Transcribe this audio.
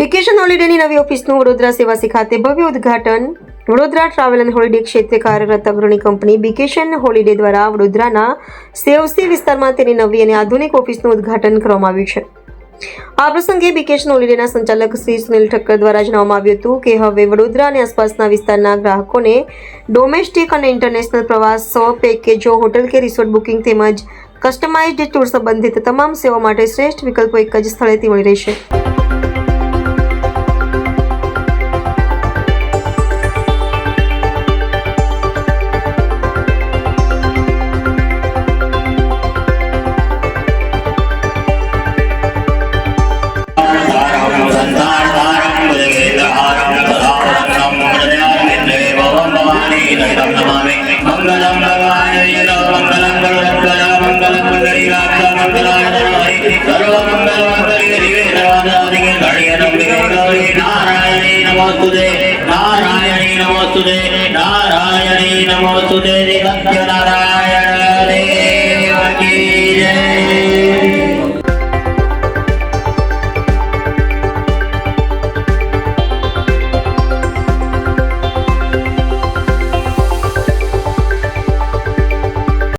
Vacation હોલિડેની નવી ઓફિસનું વડોદરા સેવાસી ખાતે ભવ્ય ઉદ્ઘાટન. વડોદરા ટ્રાવેલ એન્ડ હોલિડે ક્ષેત્રે કાર્યરત અગ્રણી કંપની વેકેશન હોલિડે દ્વારા વડોદરાના સેવસી વિસ્તારમાં તેની નવી અને આધુનિક ઓફિસનું ઉદ્ઘાટન કરવામાં આવ્યું છે. આ પ્રસંગે વેકેશન હોલિડેના સંચાલક શ્રી સુનિલ ઠક્કર દ્વારા જણાવવામાં આવ્યું હતું કે હવે વડોદરા અને આસપાસના વિસ્તારના ગ્રાહકોને ડોમેસ્ટિક અને ઇન્ટરનેશનલ પ્રવાસ પેકેજો, હોટલ કે રિસોર્ટ બુકિંગ તેમજ કસ્ટમાઇઝ્ડ ટૂર સંબંધિત તમામ સેવા માટે શ્રેષ્ઠ વિકલ્પો એક જ સ્થળેથી મળી રહેશે. मंगलम भगवान मंगलम मंगलम नारायणी नमोस्तुते नारायणी नमोस्तुते नारायणी नमोस्तुते नारायण देव की जय.